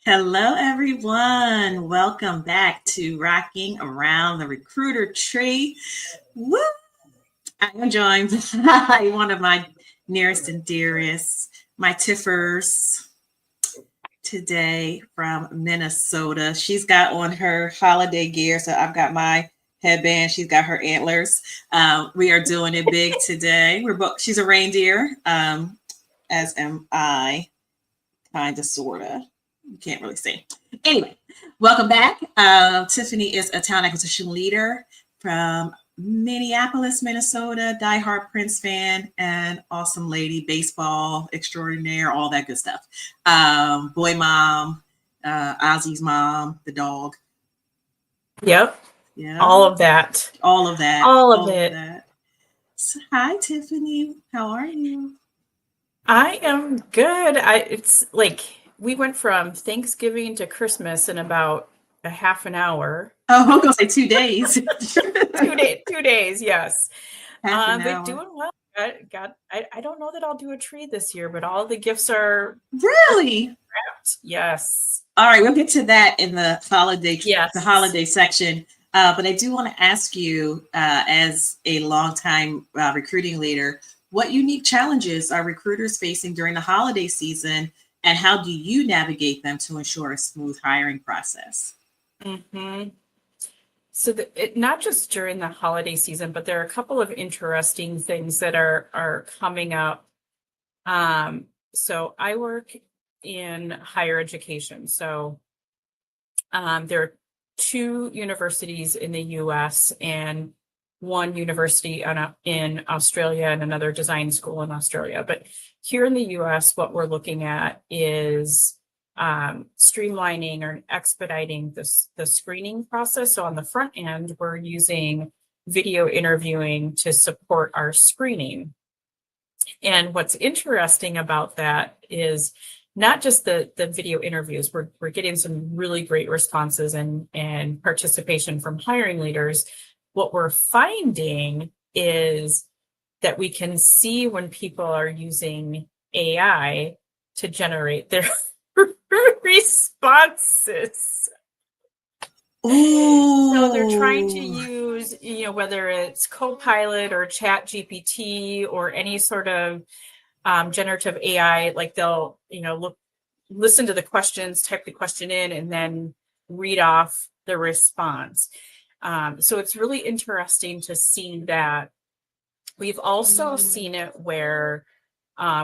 Hello, everyone. Welcome back to Rocking Around the Recruiter Tree. Woo! I am joined by one of my nearest and dearest, my Tiffers today from Minnesota. She's got on her holiday gear, so I've got my headband. She's got her antlers. We are doing it big today. She's a reindeer, as am I, kind of, sorta. You can't really see. Anyway, welcome back. Tiffany is a talent acquisition leader from Minneapolis, Minnesota, diehard Prince fan, and awesome lady, baseball extraordinaire, all that good stuff. Boy mom, Ozzy's mom, the dog. Yep. Yeah. All of that. All of that. All of it. So, hi, Tiffany. How are you? I am good. It's like we went from Thanksgiving to Christmas in about a half an hour. Oh, I'm gonna say 2 days. 2 days, yes. But doing well. I don't know that I'll do a tree this year, but all the gifts are really wrapped. Yes. All right, we'll get to that in the holiday section. But I do want to ask you, as a longtime recruiting leader, what unique challenges are recruiters facing during the holiday season, and how do you navigate them to ensure a smooth hiring process? Mm-hmm. So not just during the holiday season, but there are a couple of interesting things that are coming up. So I work in higher education. So there are 2 universities in the US and 1 university in Australia and another design school in Australia. But here in the US, what we're looking at is streamlining or expediting the screening process. So on the front end, we're using video interviewing to support our screening. And what's interesting about that is not just the video interviews. We're getting some really great responses and participation from hiring leaders. What we're finding is that we can see when people are using AI to generate their responses. Ooh. So they're trying to use, whether it's Copilot or Chat GPT or any sort of generative AI, like they'll, listen to the questions, type the question in, and then read off the response. So it's really interesting to see that. We've also seen it where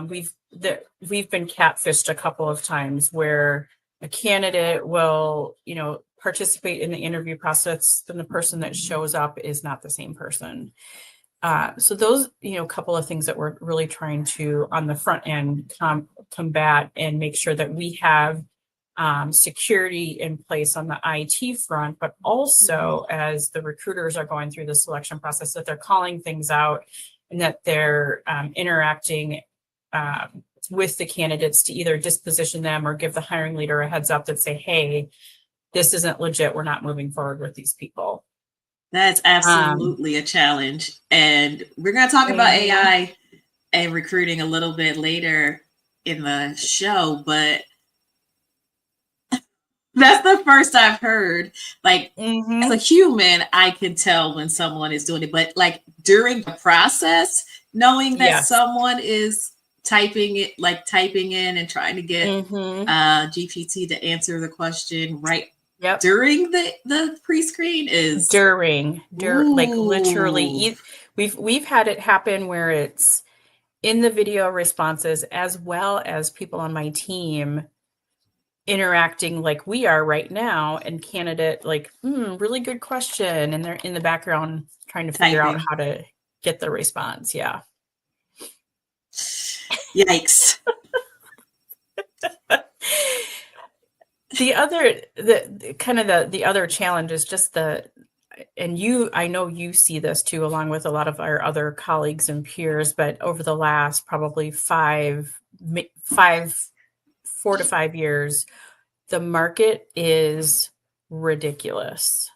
we've been catfished a couple of times where a candidate will, participate in the interview process, then the person that shows up is not the same person. So those, couple of things that we're really trying to, on the front end, combat and make sure that we have security in place on the IT front, but also as the recruiters are going through the selection process, that they're calling things out and that they're interacting with the candidates to either disposition them or give the hiring leader a heads up that say, hey, this isn't legit. We're not moving forward with these people. That's absolutely a challenge. And we're going to talk about AI and recruiting a little bit later in the show, but that's the first I've heard. Like, as a human, I can tell when someone is doing it, but like during the process, knowing that someone is typing in and trying to get GPT to answer the question right. Yep. During the pre-screen is during like literally we've had it happen where it's in the video responses as well as people on my team interacting like we are right now, and candidate like really good question, and they're in the background trying to figure out how to get the response. Yikes. The other challenge is just I know you see this too, along with a lot of our other colleagues and peers, but over the last probably 4 to 5 years, the market is ridiculous.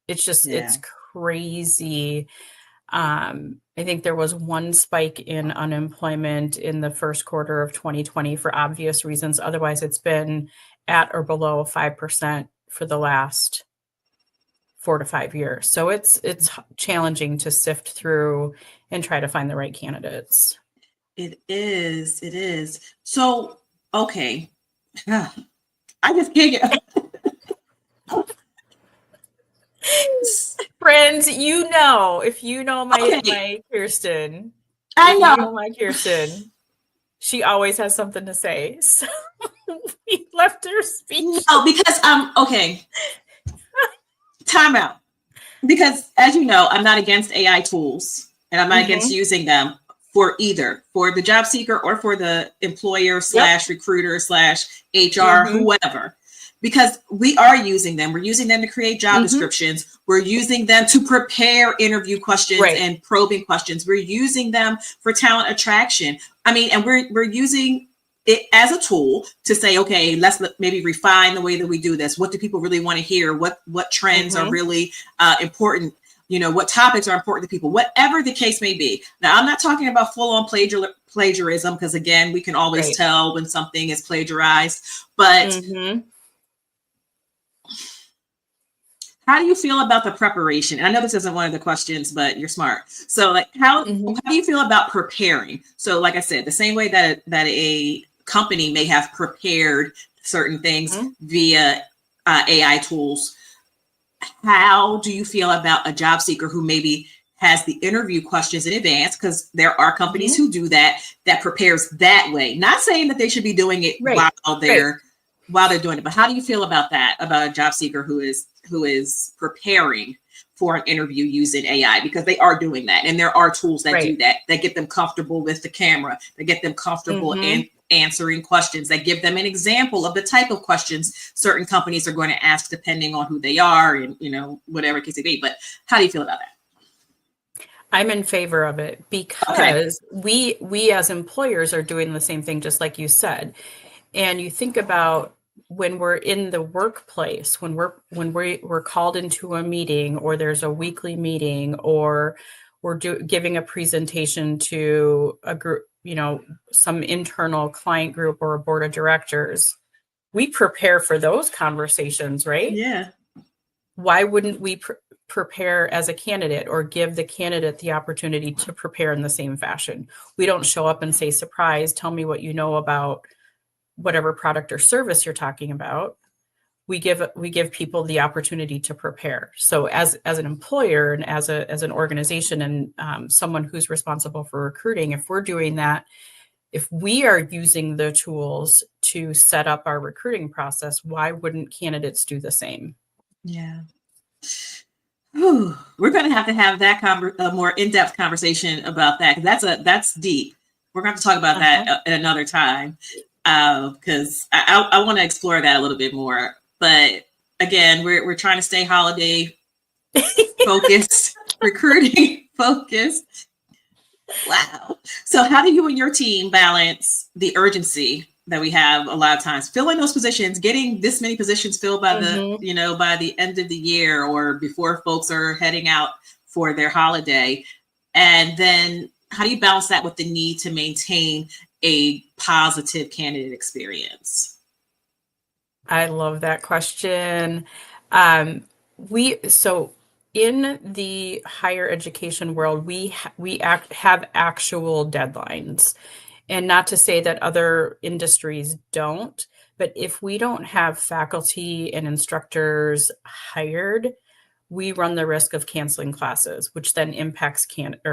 It's just, it's crazy. I think there was one spike in unemployment in the first quarter of 2020 for obvious reasons. Otherwise, it's been at or below 5% for the last 4 to 5 years. So it's challenging to sift through and try to find the right candidates. It is. It is. So, okay. I just can't get. Friends, you know, if you know my Okay. my Kirsten, I if know. you know my Kirsten, she always has something to say. So we left her speech. No, because okay. Time out. Because as you know, I'm not against AI tools and I'm not against using them for either for the job seeker or for the employer / recruiter / HR, whoever. Because we are using them. We're using them to create job descriptions. We're using them to prepare interview questions and probing questions. We're using them for talent attraction. I mean, and we're using it as a tool to say, okay, let's maybe refine the way that we do this. What do people really want to hear? What trends are really important? You know, what topics are important to people, whatever the case may be. Now, I'm not talking about full on plagiarism, because again, we can always tell when something is plagiarized, but how do you feel about the preparation? And I know this isn't one of the questions, but you're smart. So like, how do you feel about preparing? So like I said, the same way that a company may have prepared certain things via AI tools, how do you feel about a job seeker who maybe has the interview questions in advance? Because there are companies who do that prepares that way. Not saying that they should be doing it while they're doing it, but how do you feel about that, about a job seeker who is preparing for an interview using AI? Because they are doing that, and there are tools that do that get them comfortable with the camera, that get them comfortable in answering questions, that give them an example of the type of questions certain companies are going to ask depending on who they are and, you know, whatever case it be. But how do you feel about that? I'm in favor of it because we as employers are doing the same thing, just like you said. And you think about when we're in the workplace, when we're called into a meeting, or there's a weekly meeting, or we're giving a presentation to a group, you know, some internal client group or a board of directors, we prepare for those conversations, right? Yeah. Why wouldn't we prepare as a candidate, or give the candidate the opportunity to prepare in the same fashion? We don't show up and say, surprise, tell me what you know about whatever product or service you're talking about. We give people the opportunity to prepare. So as an employer and as an organization, and someone who's responsible for recruiting, if we're doing that, if we are using the tools to set up our recruiting process, why wouldn't candidates do the same? Yeah. Whew. We're going to have that a more in-depth conversation about that. That's deep. We're going to have to talk about that at another time, because I want to explore that a little bit more. But again, we're trying to stay holiday focused, recruiting focused. Wow. So how do you and your team balance the urgency that we have a lot of times, filling those positions, getting this many positions filled by by the end of the year, or before folks are heading out for their holiday? And then how do you balance that with the need to maintain a positive candidate experience? I love that question. So in the higher education world, we have actual deadlines. And not to say that other industries don't, but if we don't have faculty and instructors hired, we run the risk of canceling classes, which then impacts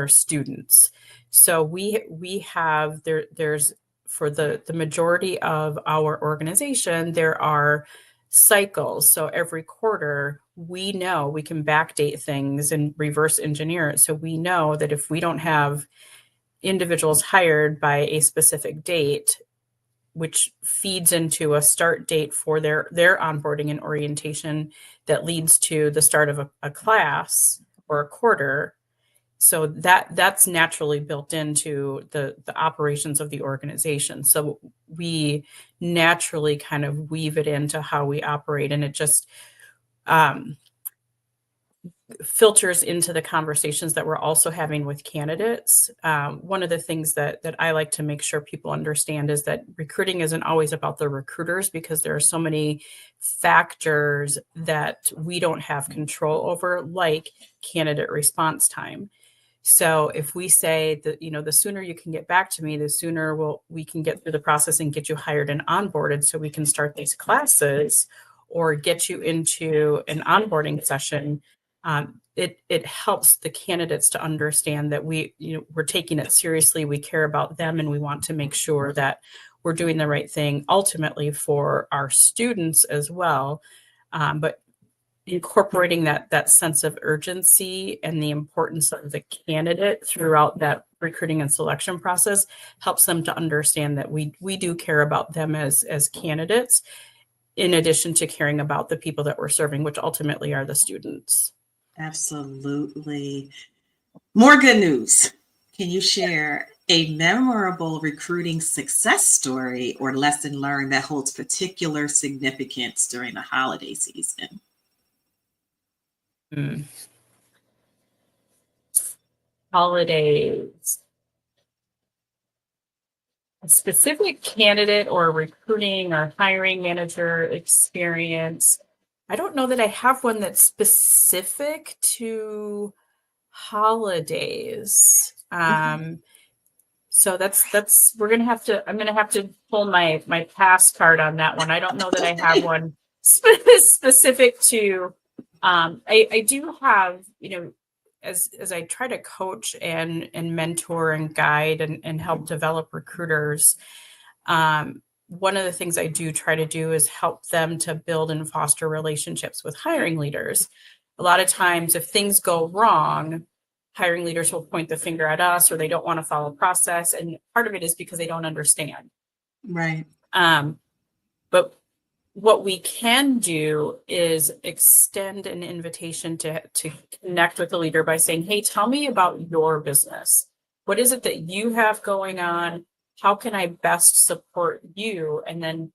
students. So we have there's for the majority of our organization, there are cycles. So every quarter, we know we can backdate things and reverse engineer it. So we know that if we don't have individuals hired by a specific date, which feeds into a start date for their onboarding and orientation that leads to the start of a class or a quarter. So that's naturally built into the operations of the organization. So we naturally kind of weave it into how we operate. And it just, filters into the conversations that we're also having with candidates. One of the things that I like to make sure people understand is that recruiting isn't always about the recruiters, because there are so many factors that we don't have control over, like candidate response time. So if we say that, the sooner you can get back to me, the sooner we can get through the process and get you hired and onboarded so we can start these classes or get you into an onboarding session. It helps the candidates to understand that we're taking it seriously. We care about them, and we want to make sure that we're doing the right thing ultimately for our students as well. But incorporating that sense of urgency and the importance of the candidate throughout that recruiting and selection process helps them to understand that we do care about them as candidates, in addition to caring about the people that we're serving, which ultimately are the students. Absolutely. More good news. Can you share a memorable recruiting success story or lesson learned that holds particular significance during the holiday season? Holidays. A specific candidate or recruiting or hiring manager experience. I don't know that I have one that's specific to holidays. So that's I'm gonna have to pull my pass card on that one. I don't know that I have one specific to. I do have, as I try to coach and mentor and guide and help develop recruiters. One of the things I do try to do is help them to build and foster relationships with hiring leaders. A lot of times, if things go wrong, hiring leaders will point the finger at us, or they don't want to follow process. And part of it is because they don't understand. Right. But what we can do is extend an invitation to connect with the leader by saying, hey, tell me about your business. What is it that you have going on? How can I best support you? And then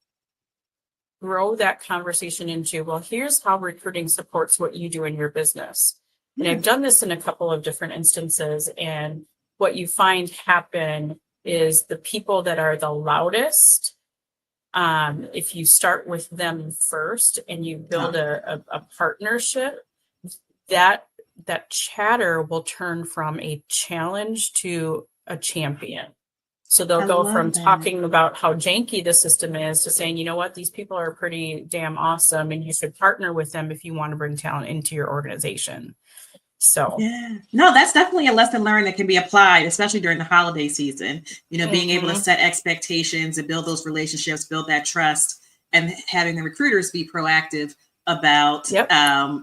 grow that conversation into, well, here's how recruiting supports what you do in your business. And I've done this in a couple of different instances. And what you find happen is the people that are the loudest, if you start with them first and you build a partnership, that chatter will turn from a challenge to a champion. So they'll go from talking about how janky the system is to saying, you know what, these people are pretty damn awesome, and you should partner with them if you want to bring talent into your organization. So yeah, no, that's definitely a lesson learned that can be applied, especially during the holiday season. Being able to set expectations and build those relationships, build that trust, and having the recruiters be proactive about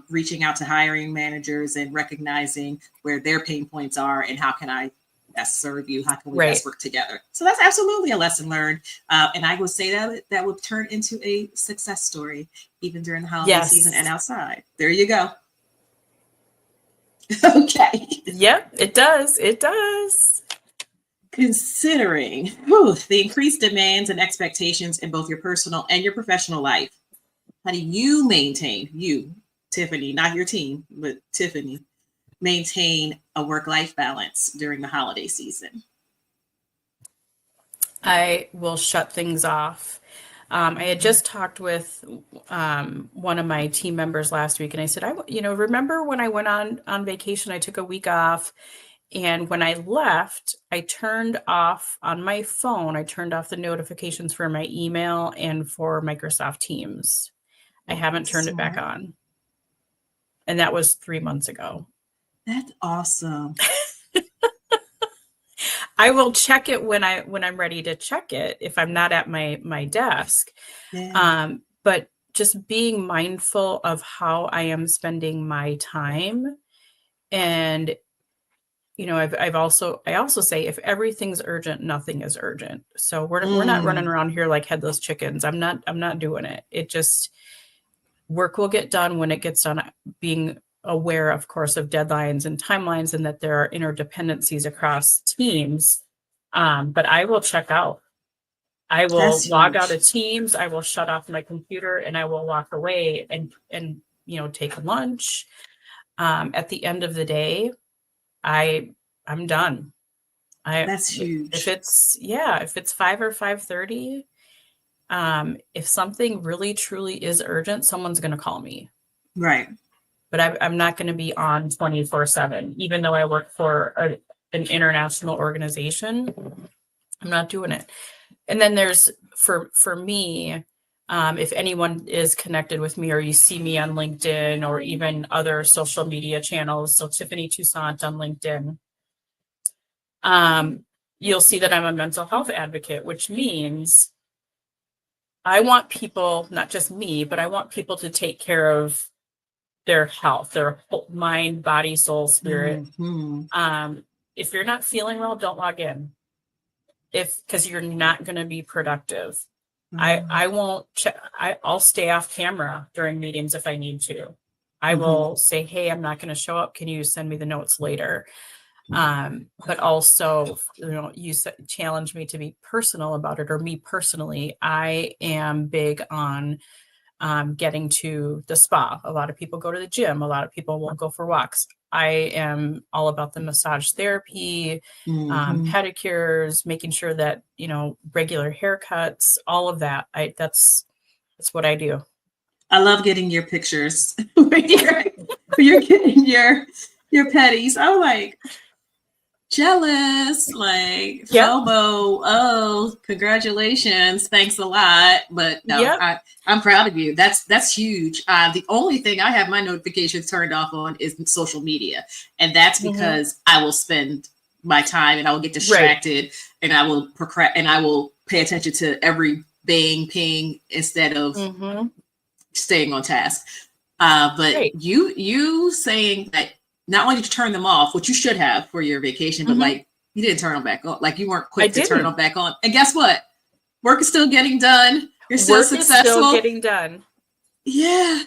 reaching out to hiring managers and recognizing where their pain points are and how can I best serve you? How can we best work together? So that's absolutely a lesson learned. And I would say that would turn into a success story, even during the holiday season and outside. There you go. Okay. Yep, it does. It does. Considering the increased demands and expectations in both your personal and your professional life, how do you maintain, Tiffany, not your team, but Tiffany, maintain a work-life balance during the holiday season? I will shut things off. I had just talked with one of my team members last week, and I said, remember when I went on vacation, I took a week off, and when I left, I turned off on my phone, I turned off the notifications for my email and for Microsoft Teams. I haven't turned it back on. And that was 3 months ago. That's awesome. I will check it when I'm ready to check it if I'm not at my desk. Yeah. But just being mindful of how I am spending my time. And I also say, if everything's urgent, nothing is urgent. So we're not running around here like headless chickens. I'm not doing it. It just, work will get done when it gets done, being aware, of course, of deadlines and timelines, and that there are interdependencies across teams. But I will check out. I will log out of Teams. I will shut off my computer, and I will walk away and take lunch. At the end of the day, I'm done. That's huge. If it's 5 or 5:30, if something really truly is urgent, someone's going to call me. Right. But I'm not going to be on 24/7, even though I work for an international organization. I'm not doing it. And then there's for me, if anyone is connected with me or you see me on LinkedIn or even other social media channels, so Tiffany Toussaint on LinkedIn, you'll see that I'm a mental health advocate, which means I want people, not just me, but I want people to take care of their health, their whole mind, body, soul, spirit. Mm-hmm. If you're not feeling well, don't log in. Because you're not going to be productive. Mm-hmm. I won't check. I'll stay off camera during meetings if I need to. I will say, hey, I'm not going to show up. Can you send me the notes later? But also, you challenge me to be personal about it, or me personally. I am big on getting to the spa. A lot of people go to the gym. A lot of people won't go for walks. I am all about the massage therapy, pedicures, making sure that, regular haircuts, all of that. That's what I do. I love getting your pictures when you're getting your petties. I'm like jealous, like FOMO. Oh, congratulations, thanks a lot. But no, I'm proud of you. That's huge. The only thing I have my notifications turned off on is social media, and that's because I will spend my time and I will get distracted, and I will and I will pay attention to every bang ping instead of staying on task. But you saying that not only did you turn them off, which you should have for your vacation, but like you didn't turn them back on. Like you weren't quick to turn them back on. And guess what? Work is still getting done. You're still successful. Is still getting done. Yeah.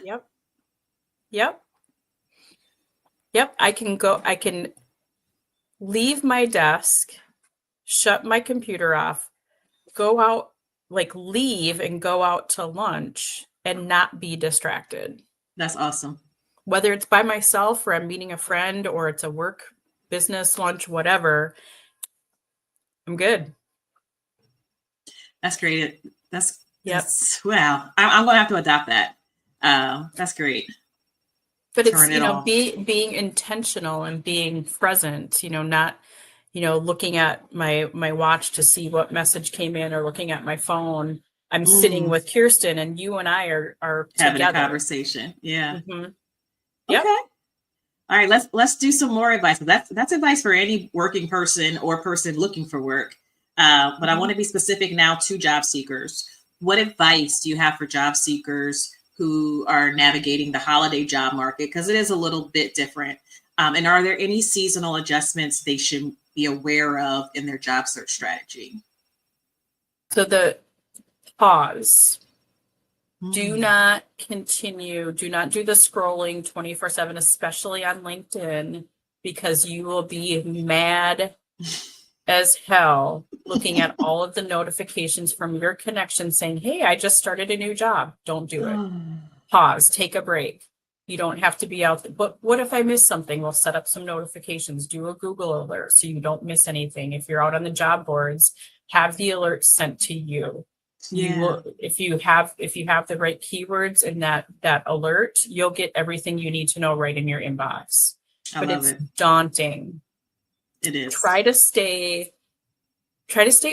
Yep. I can leave my desk, shut my computer off, go out, leave and go out to lunch and not be distracted. That's awesome. Whether it's by myself or I'm meeting a friend or it's a work, business, lunch, whatever, I'm good. That's great. That's wow. I'm going to have to adopt that. That's great. But it's, being intentional and being present, not, looking at my watch to see what message came in or looking at my phone. I'm sitting with Kirsten and you and I are having together. a conversation. Yeah. Yep. Okay. All right. Let's do some more advice. That's advice for any working person or person looking for work. But I want to be specific now to job seekers. What advice do you have for job seekers who are navigating the holiday job market? Because it is a little bit different. And are there any seasonal adjustments they should be aware of in their job search strategy? So the pause. Do not continue. Do not do the scrolling 24/7, especially on LinkedIn, because you will be mad as hell looking at all of the notifications from your connections saying, hey, I just started a new job. Don't do it. Pause. Take a break. You don't have to be out there. But what if I miss something? We'll set up some notifications. Do a Google alert so you don't miss anything. If you're out on the job boards, have the alerts sent to you. You will, if you have the right keywords in that alert, you'll get everything you need to know right in your inbox. But it's daunting. It is. Try to stay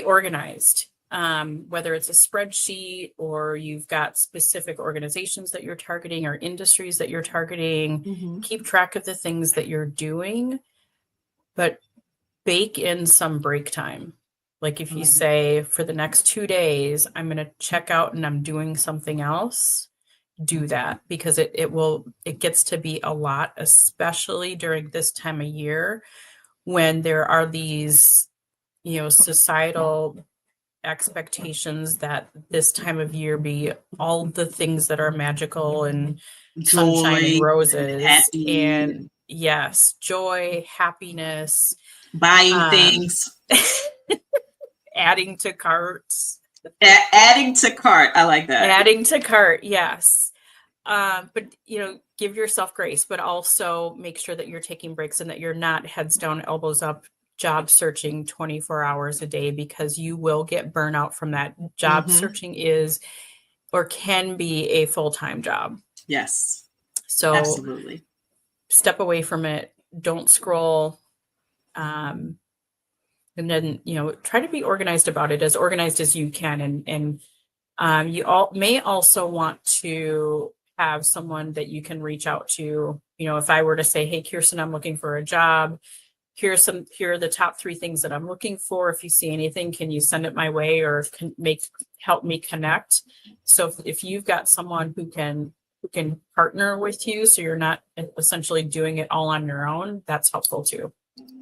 organized. Whether it's a spreadsheet or you've got specific organizations that you're targeting or industries that you're targeting, keep track of the things that you're doing, but bake in some break time. Like if you say for the next 2 days, I'm going to check out and I'm doing something else, do that, because it gets to be a lot, especially during this time of year when there are these, societal expectations that this time of year be all the things that are magical and sunshine and roses and yes, joy, happiness, buying things. Adding to carts. Adding to cart. I like that. Adding to cart. Yes. but give yourself grace, but also make sure that you're taking breaks and that you're not heads down, elbows up, job searching 24 hours a day, because you will get burnout from that. Job searching is or can be a full-time job. Yes. So absolutely. Step away from it. Don't scroll. And then, try to be organized about it, as organized as you can. And you may also want to have someone that you can reach out to. If I were to say, hey, Kirsten, I'm looking for a job. Here are the top 3 things that I'm looking for. If you see anything, can you send it my way, or help me connect? So if you've got someone who can partner with you, so you're not essentially doing it all on your own, that's helpful too.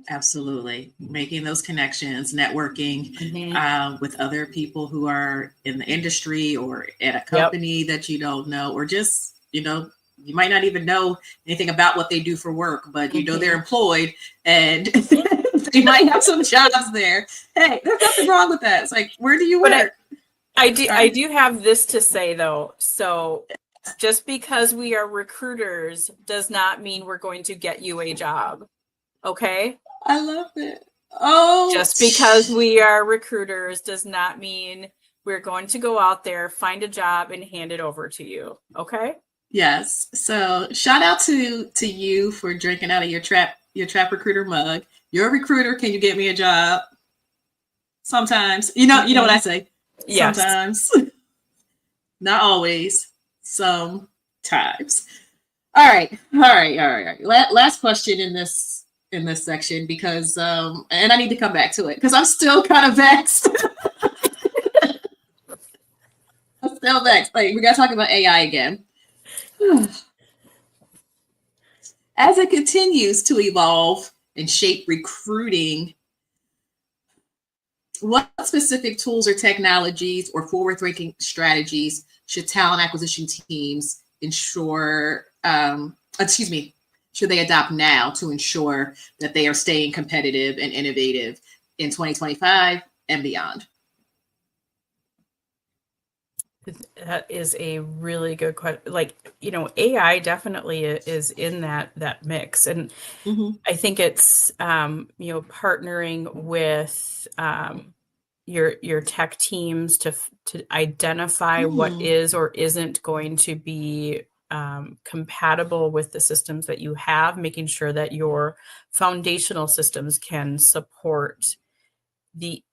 Absolutely. Making those connections, networking with other people who are in the industry or at a company that you don't know, or just, you might not even know anything about what they do for work, but they're employed and they might have some jobs there. Hey, there's nothing wrong with that. It's like, where do you work? I do have this to say though. So just because we are recruiters does not mean we're going to get you a job. Okay? I love it. Oh, just because we are recruiters does not mean we're going to go out there, find a job, and hand it over to you. Okay? Yes. So shout out to you for drinking out of your trap recruiter mug. You're a recruiter. Can you get me a job? Sometimes. You know what I say? Yes. Sometimes. Not always. Sometimes. All right. Last question in this section, because and I need to come back to it because I'm still kind of vexed. I'm still vexed. Like, we gotta talk about AI again. As it continues to evolve and shape recruiting, what specific tools or technologies or forward-thinking strategies should talent acquisition teams should they adopt now to ensure that they are staying competitive and innovative in 2025 and beyond? That is a really good question. Like, AI definitely is in that mix. And I think it's, partnering with your tech teams to identify what is or isn't going to be compatible with the systems that you have, making sure that your foundational systems can support the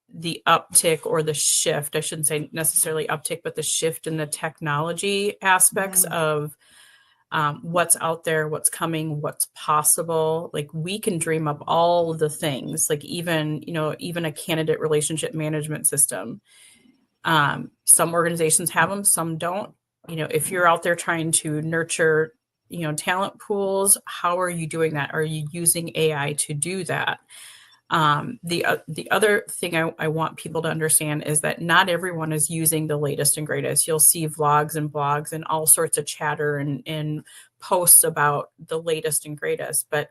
uptick or the shift. I shouldn't say necessarily uptick, but the shift in the technology aspects of what's out there, what's coming, what's possible. Like, we can dream up all the things, like even a candidate relationship management system. Some organizations have them, some don't. If you're out there trying to nurture, talent pools, how are you doing that? Are you using AI to do that? The other thing I want people to understand is that not everyone is using the latest and greatest. You'll see vlogs and blogs and all sorts of chatter and posts about the latest and greatest, but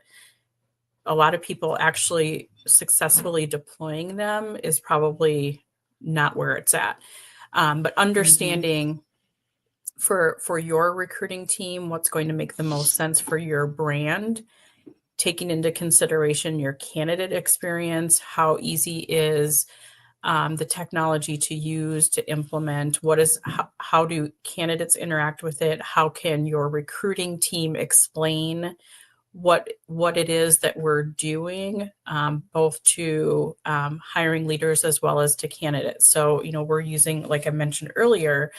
a lot of people actually successfully deploying them is probably not where it's at. But understanding for your recruiting team, what's going to make the most sense for your brand, taking into consideration your candidate experience, how easy is the technology to use, to implement, how do candidates interact with it, how can your recruiting team explain what it is that we're doing, both to hiring leaders as well as to candidates. So, we're using, like I mentioned earlier,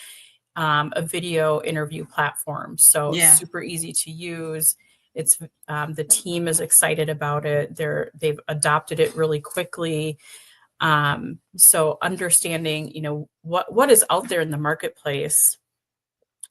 a video interview platform. So super easy to use. It's the team is excited about it. They've adopted it really quickly. So understanding, what is out there in the marketplace,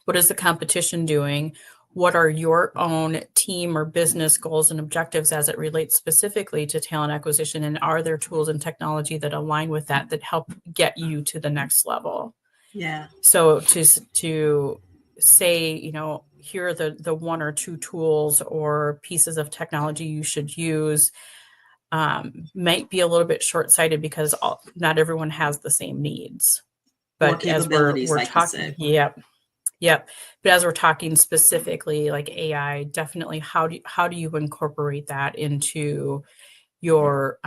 what is the competition doing? What are your own team or business goals and objectives as it relates specifically to talent acquisition? And are there tools and technology that align with that help get you to the next level? Yeah. So to say, here are the 1 or 2 tools or pieces of technology you should use might be a little bit short-sighted because not everyone has the same needs. But as we're like talking, Yep. But as we're talking specifically like AI, definitely how do you incorporate that into your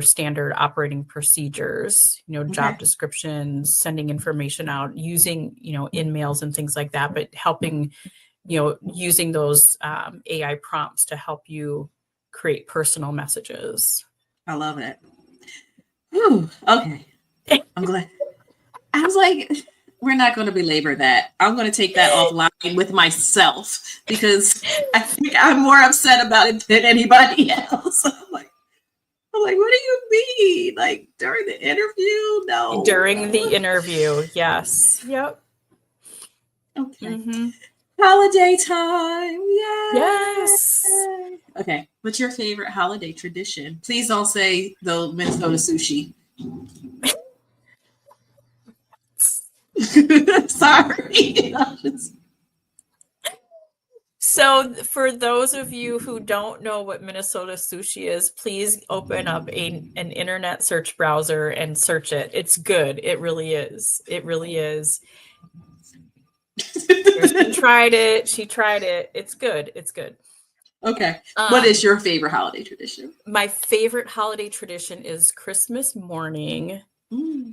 standard operating procedures, job Okay. descriptions, sending information out, using, in mails and things like that, but helping, using those AI prompts to help you create personal messages. I love it. Whew, okay. I'm glad. I was like, we're not going to belabor that. I'm going to take that offline with myself because I think I'm more upset about it than anybody else. I'm like, what do you mean? Like during the interview? No. During the interview, yes. Yep. Okay. Mm-hmm. Holiday time. Yay. Yes. Okay. What's your favorite holiday tradition? Please don't say the Minnesota sushi. Sorry. So for those of you who don't know what Minnesota sushi is, please open up an internet search browser and search it. It's good. It really is. It really is. Kirsten tried it. She tried it. It's good. It's good. Okay. What is your favorite holiday tradition? My favorite holiday tradition is Christmas morning.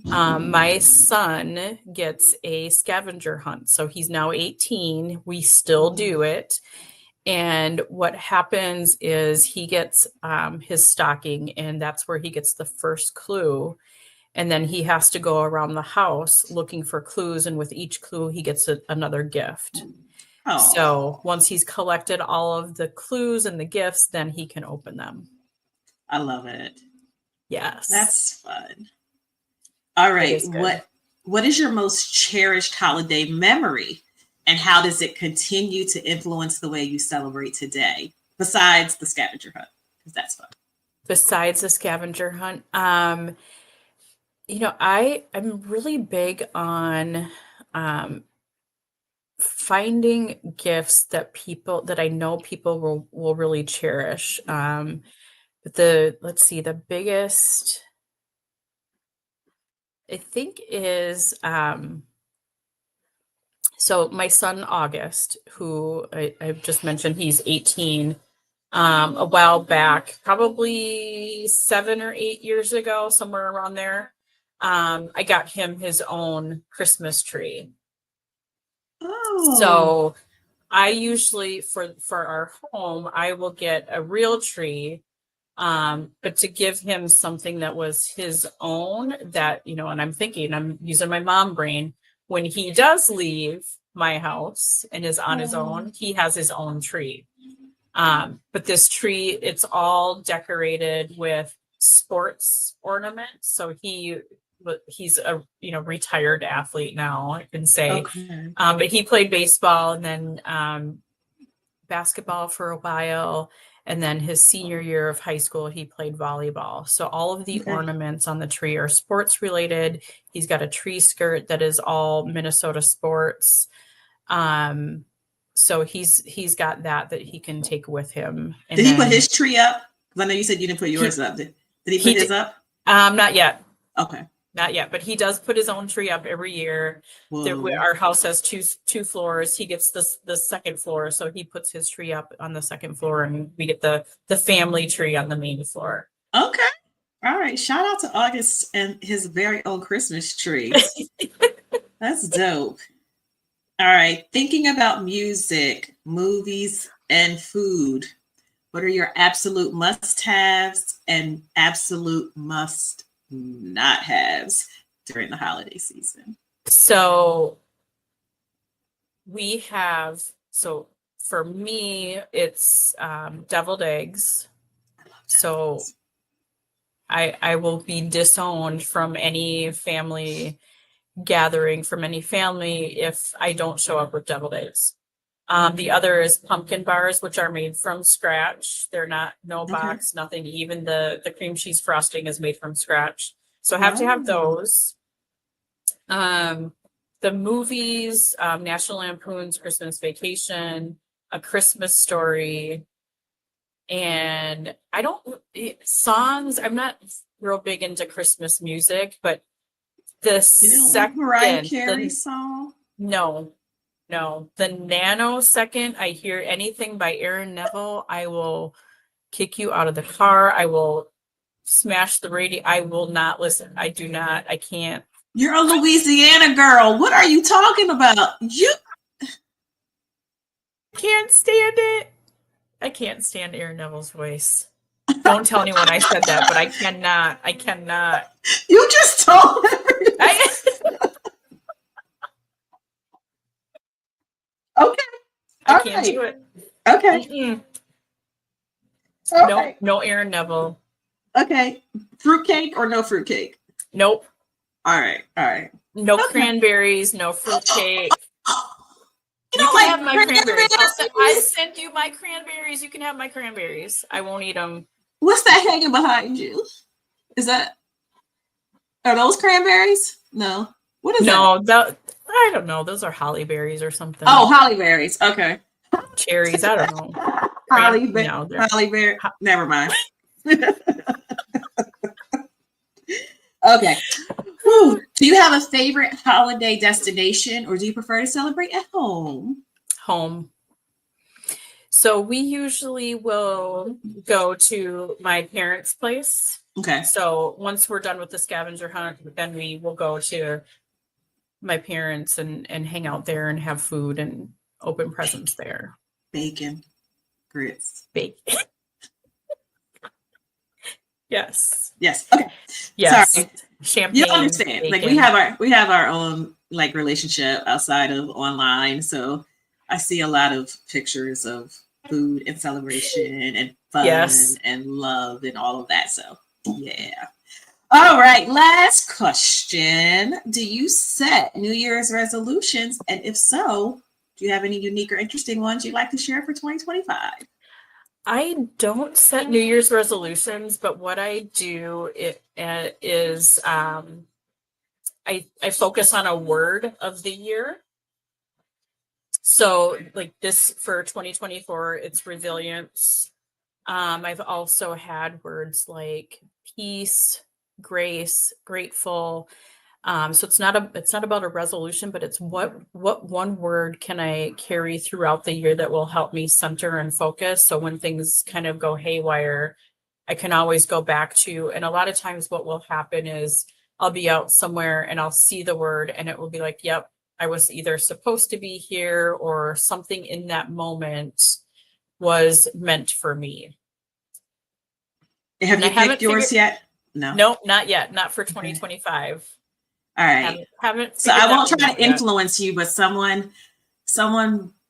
My son gets a scavenger hunt. So he's now 18. We still do it. And what happens is he gets his stocking, and that's where he gets the first clue. And then he has to go around the house looking for clues. And with each clue, he gets another gift. Oh. So once he's collected all of the clues and the gifts, then he can open them. I love it. Yes. That's fun. All right. What is your most cherished holiday memory? And how does it continue to influence the way you celebrate today, besides the scavenger hunt? Because that's fun. Besides the scavenger hunt, I'm really big on finding gifts that I know people will really cherish. But the biggest I think is so my son August, who I've just mentioned, he's 18. A while back, probably 7 or 8 years ago, somewhere around there, I got him his own Christmas tree. Oh. So I usually for our home, I will get a real tree. But to give him something that was his own, that, and I'm using my mom brain, when he does leave my house and is on his own, he has his own tree. But this tree, it's all decorated with sports ornaments. So he's a retired athlete now, I can say. Okay. But he played baseball and then basketball for a while. And then his senior year of high school, he played volleyball. So all of the ornaments on the tree are sports related. He's got a tree skirt that is all Minnesota sports. So he's got that he can take with him. And did he put his tree up? Because I know you said you didn't put yours up. Did he put his up? Not yet. Okay. Not yet, but he does put his own tree up every year. Our house has two floors. He gets the second floor, so he puts his tree up on the second floor, and we get the family tree on the main floor. Okay. All right. Shout out to August and his very own Christmas tree. That's dope. All right. Thinking about music, movies, and food, what are your absolute must-haves and absolute must-not-haves during the holiday season? So for me, it's deviled eggs. So I will be disowned from any family gathering, from any family, if I don't show up with deviled eggs. The other is pumpkin bars, which are made from scratch. They're no box, nothing. Even the cream cheese frosting is made from scratch. So I have to have those. The movies, National Lampoon's Christmas Vacation, A Christmas Story, and songs. I'm not real big into Christmas music, but the Mariah Carey song? No. No. The nanosecond I hear anything by Aaron Neville, I will kick you out of the car. I will smash the radio. I will not listen. I do not. I can't. You're a Louisiana girl. What are you talking about? You can't stand it. I can't stand Aaron Neville's voice. Don't tell anyone I said that, but I cannot. I cannot. You just told everyone. Okay. I can't do it. Okay. Mm-mm. Okay. No Aaron Neville. Okay. Fruitcake or no fruitcake? Nope. All right. No cranberries, no fruitcake. You can like have my cranberries. I sent you my cranberries. You can have my cranberries. I won't eat them. What's that hanging behind you? Are those cranberries? No. What is that? No, I don't know. Those are holly berries or something. Oh, holly berries. Okay. Cherries. I don't know. Holly berry. Never mind. Okay. Whew. Do you have a favorite holiday destination, or do you prefer to celebrate at home? Home. So we usually will go to my parents' place. Okay. So once we're done with the scavenger hunt, then we will go to my parents and hang out there and have food and open presents there. Bacon, grits, bacon. Yes. Okay. Yes. Sorry. Champagne. You understand? Bacon. Like we have our own like relationship outside of online, so I see a lot of pictures of food and celebration and fun and love and all of that. So yeah. All right. Last question. Do you set New Year's resolutions? And if so, do you have any unique or interesting ones you'd like to share for 2025? I don't set New Year's resolutions, but what I do is I focus on a word of the year. So like this for 2024, it's resilience. I've also had words like peace, grace, grateful. So it's not about a resolution, but it's what one word can I carry throughout the year that will help me center and focus. So when things kind of go haywire, I can always go back to, and a lot of times what will happen is I'll be out somewhere and I'll see the word and it will be like, yep, I was either supposed to be here or something in that moment was meant for me. Have you picked yours yet? No. Nope, not yet. Not for 2025. All right. Haven't so I won't try to influence you, but someone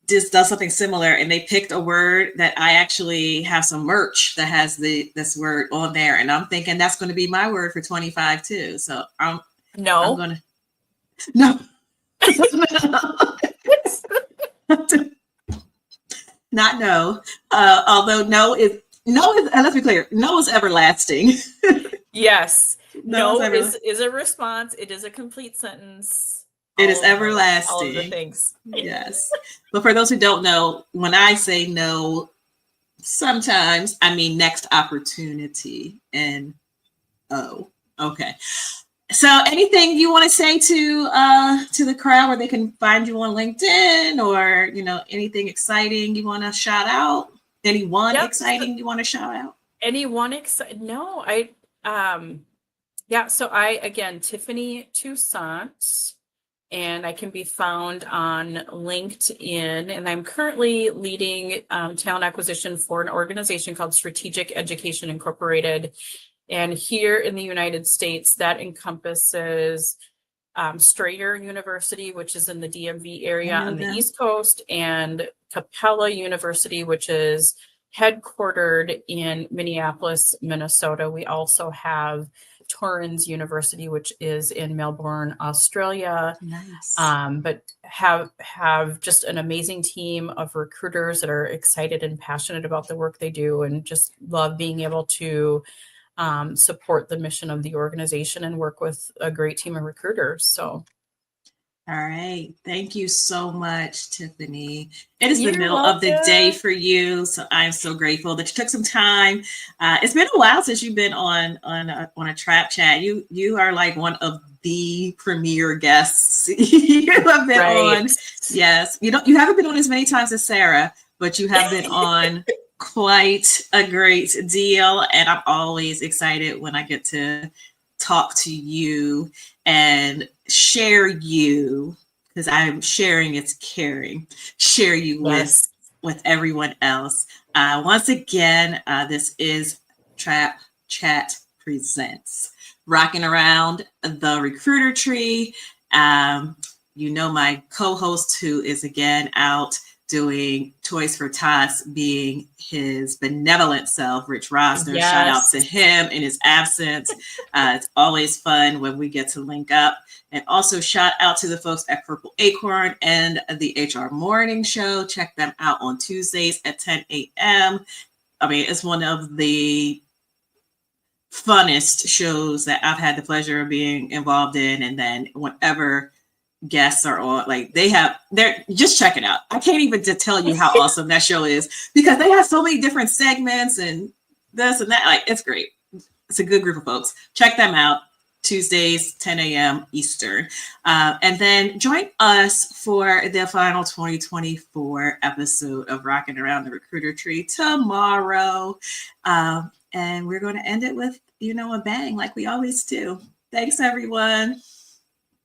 just does something similar and they picked a word that I actually have some merch that has this word on there. And I'm thinking that's going to be my word for 25 too. So I'm going to, no. Not no. Although no is, let's be clear, no is everlasting. Yes. No is a response. It is a complete sentence. It is everlasting. All of the things. Yes. But for those who don't know, when I say no, sometimes I mean next opportunity. And okay. So anything you want to say to the crowd where they can find you on LinkedIn or, anything exciting you want to shout out? Anyone exciting you want to shout out? Anyone exciting? No, so again, Tiffany Toussaint, and I can be found on LinkedIn, and I'm currently leading talent acquisition for an organization called Strategic Education Incorporated. And here in the United States, that encompasses Strayer University, which is in the DMV area on the East Coast, and Capella University, which is headquartered in Minneapolis, Minnesota. We also have Torrens University, which is in Melbourne, Australia. Nice. But have just an amazing team of recruiters that are excited and passionate about the work they do and just love being able to support the mission of the organization and work with a great team of recruiters. So All right. Thank you so much, Tiffany. It is the You're middle of the day welcome. for you, so I'm so grateful that you took some time. It's been a while since you've been on a trap chat. You are like one of the premier guests you have been Right. on. Yes, you haven't been on as many times as Sarah, but you have been on quite a great deal, and I'm always excited when I get to talk to you and share you, because I'm sharing it's caring, share you Yes. with everyone else. Once again, this is Trap Chat Presents Rocking Around the Recruiter Tree. My co-host who is again out doing Toys for Tots, being his benevolent self, Rich Rosner. Shout out to Yes. him in his absence. It's always fun when we get to link up. And also shout out to the folks at Purple Acorn and the HR Morning Show. Check them out on Tuesdays at 10 a.m. I mean, it's one of the funnest shows that I've had the pleasure of being involved in. And then whenever guests are on, like they're just check it out. I can't even tell you how awesome that show is, because they have so many different segments and this and that. Like, it's great. It's a good group of folks. Check them out. Tuesdays, 10 a.m. Eastern. And then join us for the final 2024 episode of Rocking Around the Recruiter Tree tomorrow. And we're going to end it with, a bang like we always do. Thanks, everyone.